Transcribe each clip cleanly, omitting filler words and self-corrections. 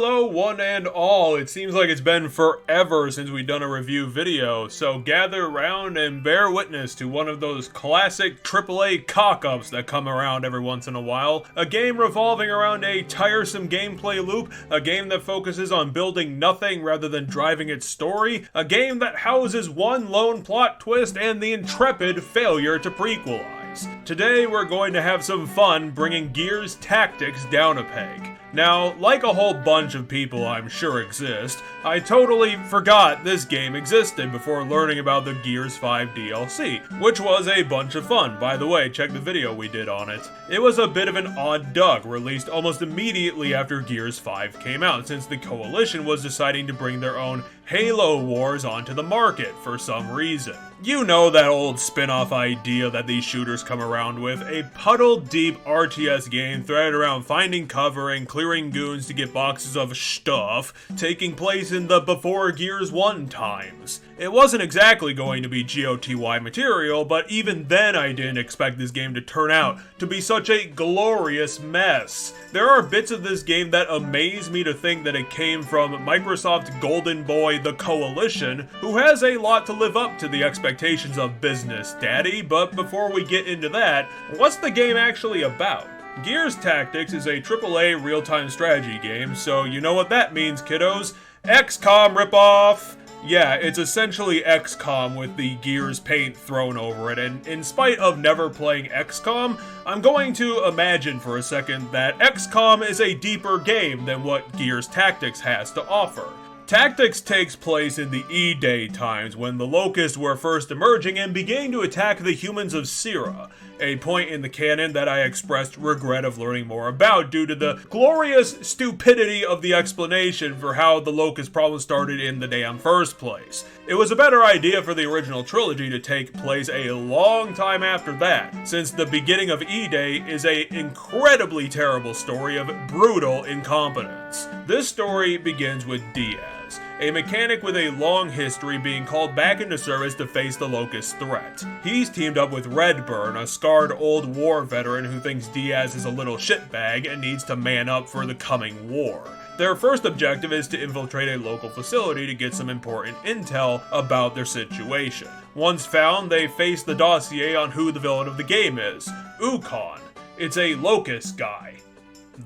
Hello one and all, it seems like it's been forever since we've done a review video, so gather around and bear witness to one of those classic AAA cock-ups that come around every once in a while. A game revolving around a tiresome gameplay loop, a game that focuses on building nothing rather than driving its story, a game that houses one lone plot twist and the intrepid failure to prequelize. Today we're going to have some fun bringing Gears Tactics down a peg. Now, like a whole bunch of people I'm sure exist, I totally forgot this game existed before learning about the Gears 5 DLC, which was a bunch of fun. By the way, check the video we did on it. It was a bit of an odd duck, released almost immediately after Gears 5 came out, since the Coalition was deciding to bring their own Halo Wars onto the market for some reason. You know that old spin-off idea that these shooters come around with, a puddle-deep RTS game threaded around finding cover and clearing goons to get boxes of stuff, taking place in the before Gears 1 times. It wasn't exactly going to be GOTY material, but even then I didn't expect this game to turn out to be such a glorious mess. There are bits of this game that amaze me to think that it came from Microsoft's golden boy, the Coalition, who has a lot to live up to the expectations of Business Daddy, but before we get into that, what's the game actually about? Gears Tactics is a AAA real-time strategy game, so you know what that means, kiddos. XCOM ripoff! Yeah, it's essentially XCOM with the Gears paint thrown over it, and in spite of never playing XCOM, I'm going to imagine for a second that XCOM is a deeper game than what Gears Tactics has to offer. Tactics takes place in the E-Day times, when the Locusts were first emerging and beginning to attack the humans of Sierra, a point in the canon that I expressed regret of learning more about due to the glorious stupidity of the explanation for how the Locust problem started in the damn first place. It was a better idea for the original trilogy to take place a long time after that, since the beginning of E-Day is an incredibly terrible story of brutal incompetence. This story begins with Diaz, a mechanic with a long history being called back into service to face the Locust threat. He's teamed up with Redburn, a scarred old war veteran who thinks Diaz is a little shitbag and needs to man up for the coming war. Their first objective is to infiltrate a local facility to get some important intel about their situation. Once found, they face the dossier on who the villain of the game is, Ukon. It's a Locust guy.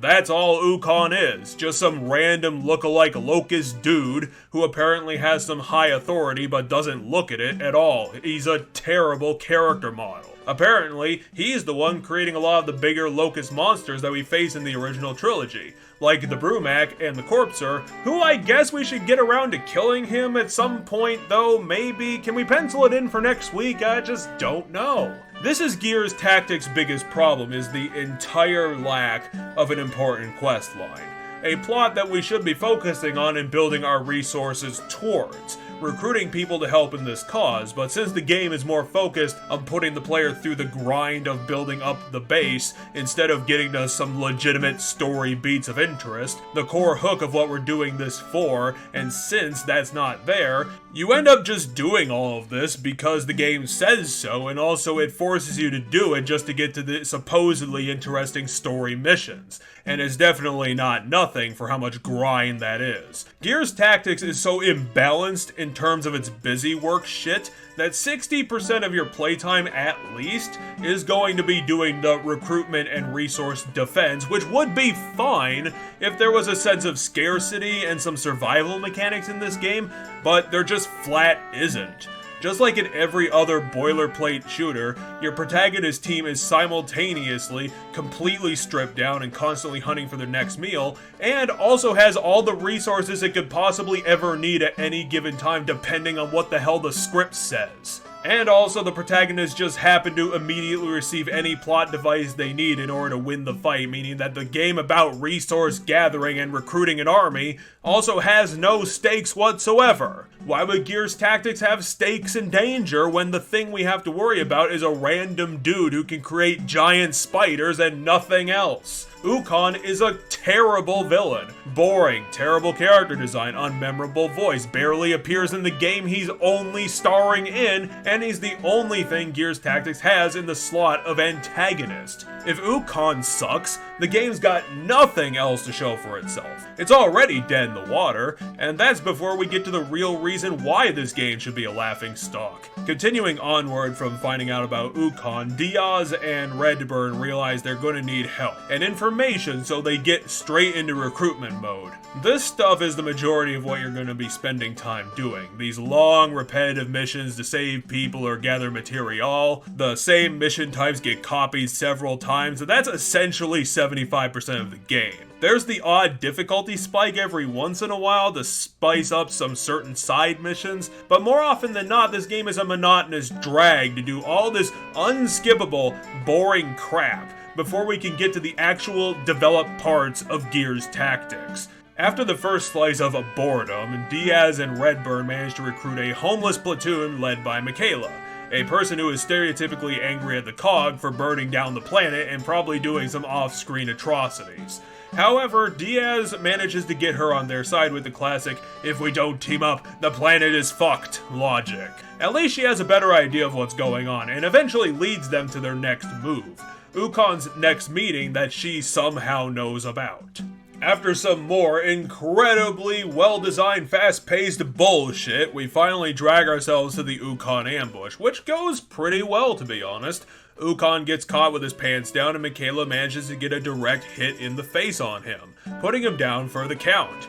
That's all Ukon is, just some random lookalike Locust dude who apparently has some high authority but doesn't look at it at all. He's a terrible character model. Apparently, he's the one creating a lot of the bigger Locust monsters that we face in the original trilogy, like the Brumac and the Corpser, who I guess we should get around to killing him at some point, though maybe. Can we pencil it in for next week? I just don't know. This is Gears Tactics' biggest problem, is the entire lack of an important quest line. A plot that we should be focusing on and building our resources towards, recruiting people to help in this cause, but since the game is more focused on putting the player through the grind of building up the base, instead of getting to some legitimate story beats of interest, the core hook of what we're doing this for, and since that's not there, you end up just doing all of this because the game says so, and also it forces you to do it just to get to the supposedly interesting story missions, and it's definitely not nothing for how much grind that is. Gears Tactics is so imbalanced in terms of its busy work shit that 60% of your playtime at least is going to be doing the recruitment and resource defense, which would be fine if there was a sense of scarcity and some survival mechanics in this game, but there just flat isn't. Just like in every other boilerplate shooter, your protagonist team is simultaneously completely stripped down and constantly hunting for their next meal, and also has all the resources it could possibly ever need at any given time depending on what the hell the script says. And also, the protagonists just happen to immediately receive any plot device they need in order to win the fight, meaning that the game about resource gathering and recruiting an army also has no stakes whatsoever. Why would Gears Tactics have stakes and danger when the thing we have to worry about is a random dude who can create giant spiders and nothing else? Ukon is a terrible villain. Boring, terrible character design, unmemorable voice, barely appears in the game he's only starring in, and he's the only thing Gears Tactics has in the slot of antagonist. If Ukon sucks, the game's got nothing else to show for itself. It's already dead in the water, and that's before we get to the real reason why this game should be a laughingstock. Continuing onward from finding out about Ukon, Diaz and Redburn realize they're going to need help and information, so they get straight into recruitment mode. This stuff is the majority of what you're going to be spending time doing. These long, repetitive missions to save people or gather material. The same mission types get copied several times, and that's essentially 75% of the game. There's the odd difficulty spike every once in a while to spice up some certain side missions, but more often than not, this game is a monotonous drag to do all this unskippable, boring crap before we can get to the actual developed parts of Gears Tactics. After the first slice of boredom, Diaz and Redburn manage to recruit a homeless platoon led by Michaela, a person who is stereotypically angry at the COG for burning down the planet and probably doing some off-screen atrocities. However, Diaz manages to get her on their side with the classic, "if we don't team up, the planet is fucked" logic. At least she has a better idea of what's going on, and eventually leads them to their next move, Ukon's next meeting that she somehow knows about. After some more incredibly well-designed, fast-paced bullshit, we finally drag ourselves to the Ukon ambush, which goes pretty well, to be honest. Ukon gets caught with his pants down and Michaela manages to get a direct hit in the face on him, putting him down for the count.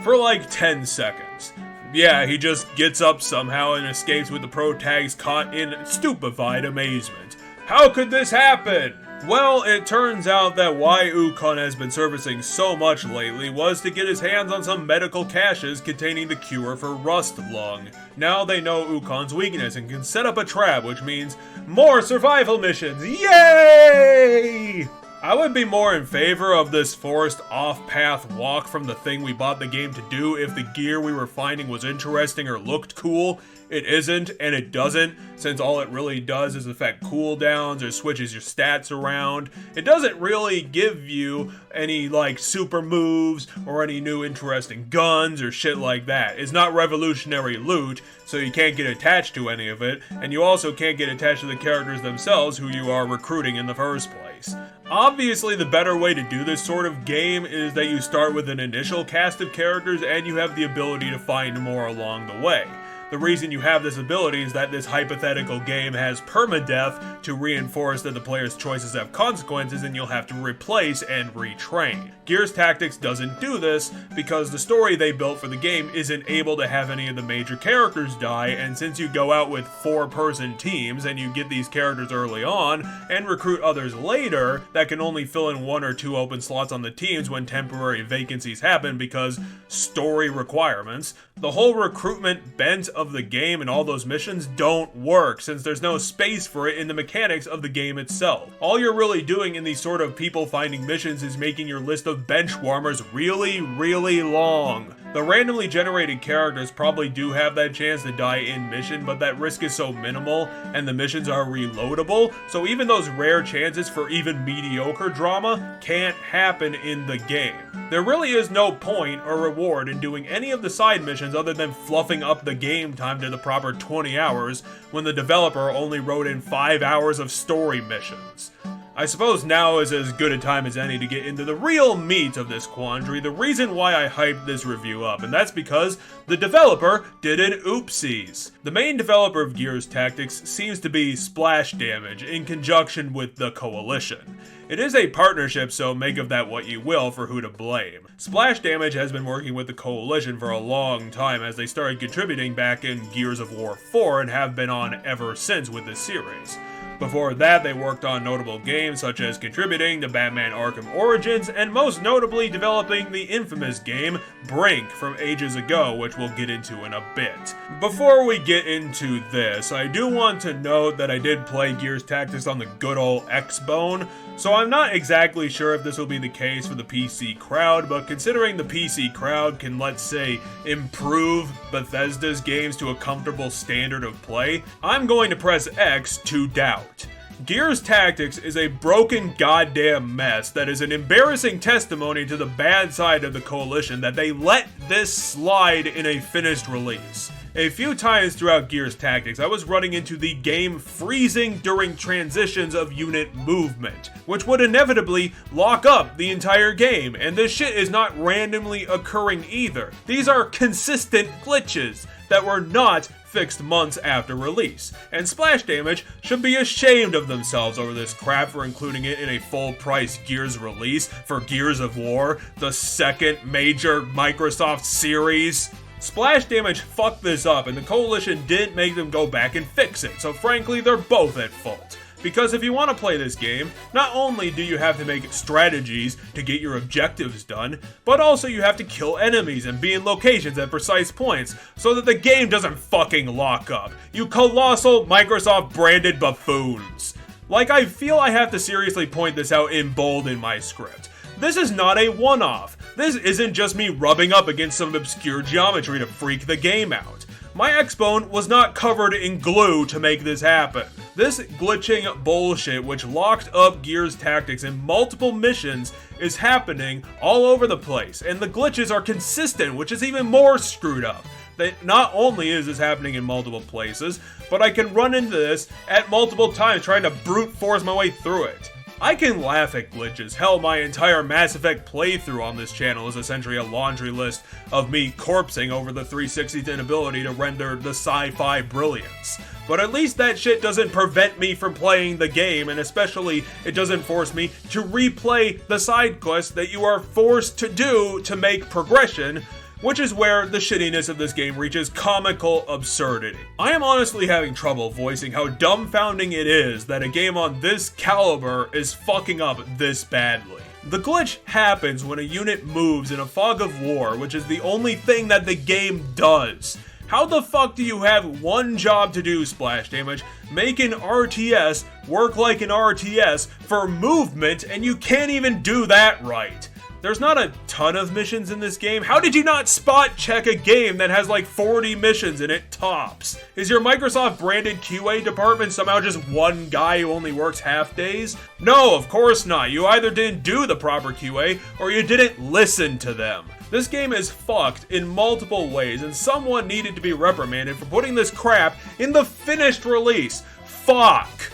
For like 10 seconds. Yeah, he just gets up somehow and escapes with the pro-tags caught in stupefied amazement. How could this happen? Well, it turns out that why Ukon has been surfacing so much lately was to get his hands on some medical caches containing the cure for rust lung. Now they know Ukon's weakness and can set up a trap, which means more survival missions. Yay! I would be more in favor of this forced off-path walk from the thing we bought the game to do if the gear we were finding was interesting or looked cool. It isn't, and it doesn't, since all it really does is affect cooldowns or switches your stats around. It doesn't really give you any, like, super moves or any new interesting guns or shit like that. It's not revolutionary loot, so you can't get attached to any of it, and you also can't get attached to the characters themselves who you are recruiting in the first place. Obviously, the better way to do this sort of game is that you start with an initial cast of characters and you have the ability to find more along the way. The reason you have this ability is that this hypothetical game has permadeath to reinforce that the player's choices have consequences and you'll have to replace and retrain. Gears Tactics doesn't do this because the story they built for the game isn't able to have any of the major characters die, and since you go out with 4-person teams and you get these characters early on and recruit others later that can only fill in 1 or 2 open slots on the teams when temporary vacancies happen because story requirements, the whole recruitment bent of the game and all those missions don't work since there's no space for it in the mechanics of the game itself. All you're really doing in these sort of people finding missions is making your list of bench warmers really, really long. The randomly generated characters probably do have that chance to die in mission, but that risk is so minimal and the missions are reloadable, so even those rare chances for even mediocre drama can't happen in the game. There really is no point or reward in doing any of the side missions other than fluffing up the game time to the proper 20 hours when the developer only wrote in 5 hours of story missions. I suppose now is as good a time as any to get into the real meat of this quandary, the reason why I hyped this review up, and that's because the developer did an oopsies. The main developer of Gears Tactics seems to be Splash Damage in conjunction with the Coalition. It is a partnership, so make of that what you will for who to blame. Splash Damage has been working with the Coalition for a long time as they started contributing back in Gears of War 4 and have been on ever since with this series. Before that, they worked on notable games such as contributing to Batman Arkham Origins and most notably developing the infamous game Brink from ages ago, which we'll get into in a bit. Before we get into this, I do want to note that I did play Gears Tactics on the good old Xbone, so I'm not exactly sure if this will be the case for the PC crowd, but considering the PC crowd can, let's say, improve Bethesda's games to a comfortable standard of play, I'm going to press X to doubt. Gears Tactics is a broken goddamn mess that is an embarrassing testimony to the bad side of the Coalition that they let this slide in a finished release. A few times throughout Gears Tactics, I was running into the game freezing during transitions of unit movement, which would inevitably lock up the entire game, and this shit is not randomly occurring either. These are consistent glitches that were not fixed months after release, and Splash Damage should be ashamed of themselves over this crap for including it in a full-price Gears release for Gears of War, the second major Microsoft series. Splash Damage fucked this up, and the Coalition didn't make them go back and fix it, so frankly, they're both at fault. Because if you want to play this game, not only do you have to make strategies to get your objectives done, but also you have to kill enemies and be in locations at precise points so that the game doesn't fucking lock up. You colossal Microsoft-branded buffoons. Like, I feel I have to seriously point this out in bold in my script. This is not a one-off. This isn't just me rubbing up against some obscure geometry to freak the game out. My X-Bone was not covered in glue to make this happen. This glitching bullshit, which locked up Gears Tactics in multiple missions, is happening all over the place, and the glitches are consistent, which is even more screwed up. That not only is this happening in multiple places, but I can run into this at multiple times trying to brute force my way through it. I can laugh at glitches. Hell, my entire Mass Effect playthrough on this channel is essentially a laundry list of me corpsing over the 360's inability to render the sci-fi brilliance. But at least that shit doesn't prevent me from playing the game, and especially it doesn't force me to replay the side quests that you are forced to do to make progression, which is where the shittiness of this game reaches comical absurdity. I am honestly having trouble voicing how dumbfounding it is that a game on this caliber is fucking up this badly. The glitch happens when a unit moves in a fog of war, which is the only thing that the game does. How the fuck do you have one job to do, Splash Damage? Make an RTS work like an RTS for movement, and you can't even do that right. There's not a ton of missions in this game. How did you not spot check a game that has like 40 missions in it tops? Is your Microsoft branded QA department somehow just one guy who only works half days? No, of course not. You either didn't do the proper QA or you didn't listen to them. This game is fucked in multiple ways, and someone needed to be reprimanded for putting this crap in the finished release. Fuck.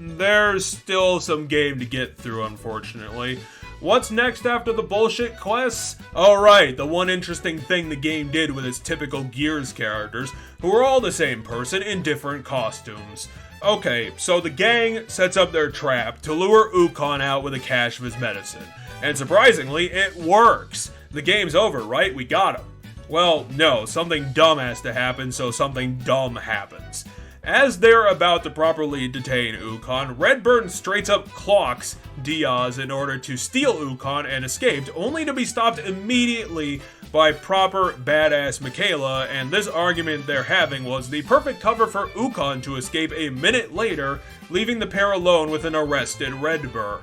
There's still some game to get through, unfortunately. What's next after the bullshit quests? Alright, the one interesting thing the game did with its typical Gears characters, who are all the same person in different costumes. Okay, so the gang sets up their trap to lure Ukon out with a cache of his medicine. And surprisingly, it works. The game's over, right? We got him. Well, no, something dumb has to happen, so something dumb happens. As they're about to properly detain Ukon, Redburn straight up clocks Diaz in order to steal Ukon and escaped, only to be stopped immediately by proper badass Michaela, and this argument they're having was the perfect cover for Ukon to escape a minute later, leaving the pair alone with an arrested Redburn.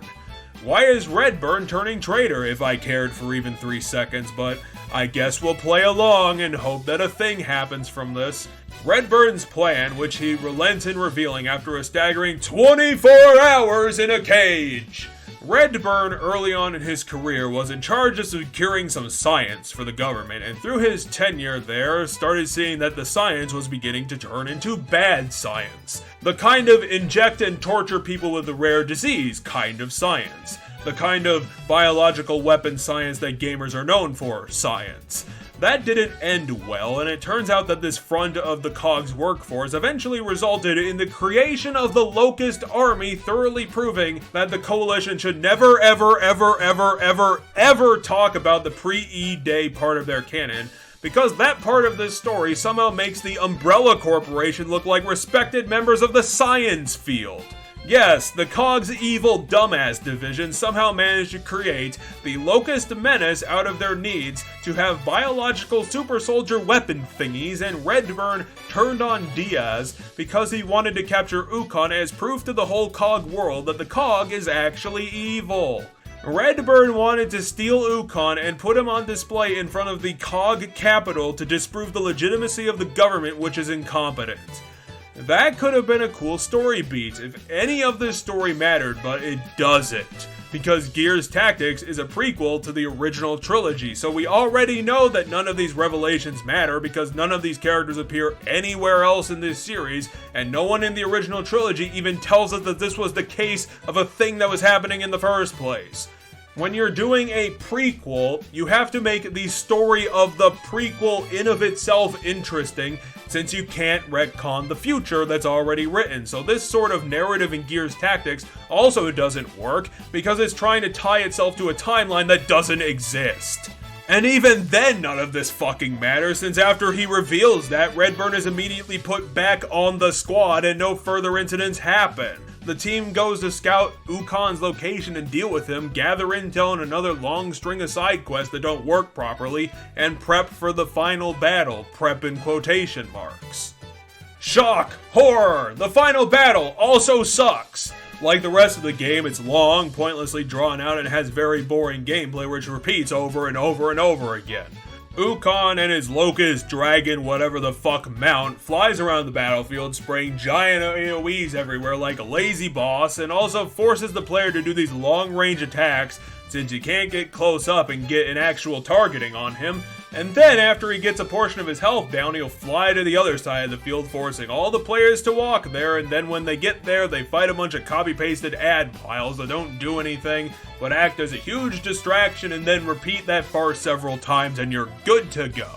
Why is Redburn turning traitor if I cared for even 3 seconds, but I guess we'll play along and hope that a thing happens from this. Redburn's plan, which he relents in revealing after a staggering 24 hours in a cage. Redburn, early on in his career, was in charge of securing some science for the government, and through his tenure there, started seeing that the science was beginning to turn into bad science. The kind of inject and torture people with a rare disease kind of science. The kind of biological weapon science that gamers are known for science. That didn't end well, and it turns out that this front of the COG's workforce eventually resulted in the creation of the Locust Army, thoroughly proving that the Coalition should never, ever talk about the pre-E-Day part of their canon, because that part of this story somehow makes the Umbrella Corporation look like respected members of the science field. Yes, the COG's evil dumbass division somehow managed to create the Locust Menace out of their needs to have biological super soldier weapon thingies, and Redburn turned on Diaz because he wanted to capture Ukon as proof to the whole COG world that the COG is actually evil. Redburn wanted to steal Ukon and put him on display in front of the COG capital to disprove the legitimacy of the government, which is incompetent. That could have been a cool story beat if any of this story mattered, but it doesn't. because Gears Tactics is a prequel to the original trilogy, so we already know that none of these revelations matter because none of these characters appear anywhere else in this series, and no one in the original trilogy even tells us that this was the case of a thing that was happening in the first place. When you're doing a prequel, you have to make the story of the prequel in of itself interesting, since you can't retcon the future that's already written. So this sort of narrative in Gears Tactics also doesn't work, because it's trying to tie itself to a timeline that doesn't exist. And even then, none of this fucking matters, since after he reveals that, Redburn is immediately put back on the squad and no further incidents happen. The team goes to scout Ukon's location and deal with him, gather intel and another long string of side quests that don't work properly, and prep for the final battle, prep in quotation marks. Shock! Horror! The final battle also sucks! Like the rest of the game, it's long, pointlessly drawn out, and has very boring gameplay which repeats over and over and over again. Ukon and his Locust Dragon whatever the fuck mount flies around the battlefield spraying giant AoEs everywhere like a lazy boss, and also forces the player to do these long range attacks since you can't get close up and get an actual targeting on him. And then after he gets a portion of his health down, he'll fly to the other side of the field, forcing all the players to walk there, and then when they get there, they fight a bunch of copy-pasted ad piles that don't do anything, but act as a huge distraction, and then repeat that farce several times and you're good to go.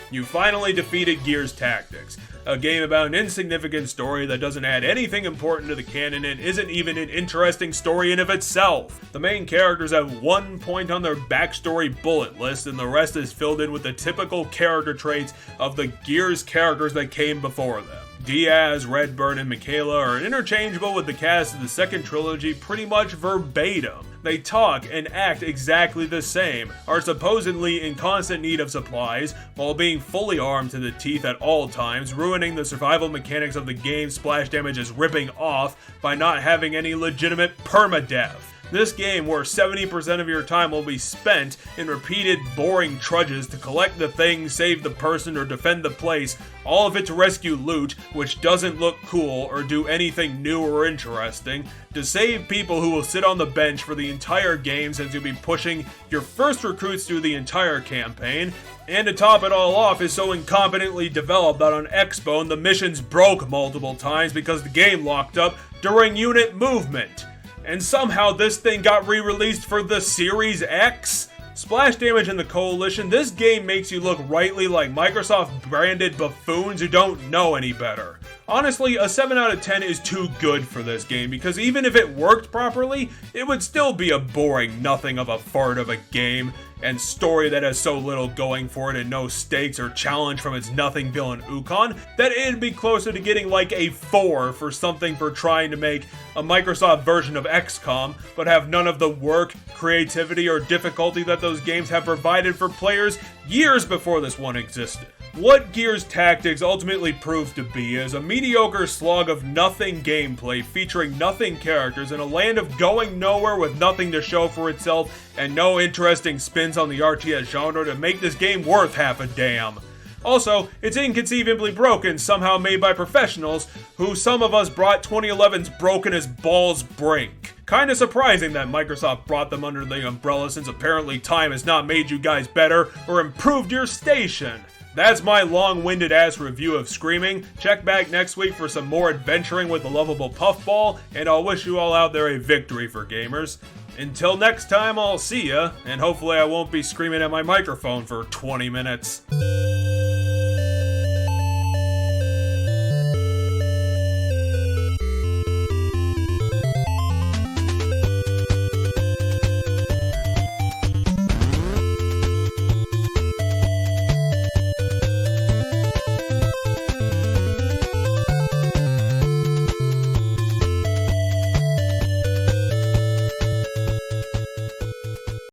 You finally defeated Gears Tactics, a game about an insignificant story that doesn't add anything important to the canon and isn't even an interesting story in of itself. The main characters have 1 point on their backstory bullet list, and the rest is filled in with the typical character traits of the Gears characters that came before them. Diaz, Redburn, and Michaela are interchangeable with the cast of the second trilogy pretty much verbatim. They talk and act exactly the same, are supposedly in constant need of supplies, while being fully armed to the teeth at all times, ruining the survival mechanics of the game splash damage is ripping off by not having any legitimate permadeath. This game, where 70% of your time will be spent in repeated boring trudges to collect the thing, save the person, or defend the place, all of it to rescue loot, which doesn't look cool or do anything new or interesting, to save people who will sit on the bench for the entire game since you'll be pushing your first recruits through the entire campaign, and to top it all off is so incompetently developed that on Xbone the missions broke multiple times because the game locked up during unit movement. And somehow this thing got re-released for the Series X? Splash damage in the Coalition, this game makes you look rightly like Microsoft-branded buffoons who don't know any better. Honestly, a 7 out of 10 is too good for this game, because even if it worked properly, it would still be a boring nothing of a fart of a game, and story that has so little going for it and no stakes or challenge from its nothing villain Ukon, that it'd be closer to getting like a 4 for something for trying to make a Microsoft version of XCOM, but have none of the work, creativity, or difficulty that those games have provided for players years before this one existed. What Gears Tactics ultimately proved to be is a mediocre slog of nothing gameplay featuring nothing characters in a land of going nowhere with nothing to show for itself and no interesting spins on the RTS genre to make this game worth half a damn. Also, it's inconceivably broken, somehow made by professionals, who some of us brought 2011's broken as balls Brink. Kinda surprising that Microsoft brought them under the umbrella, since apparently time has not made you guys better or improved your station. That's my long-winded ass review of Screaming. Check back next week for some more adventuring with the lovable Puffball, and I'll wish you all out there a victory for gamers. Until next time, I'll see ya, and hopefully I won't be screaming at my microphone for 20 minutes.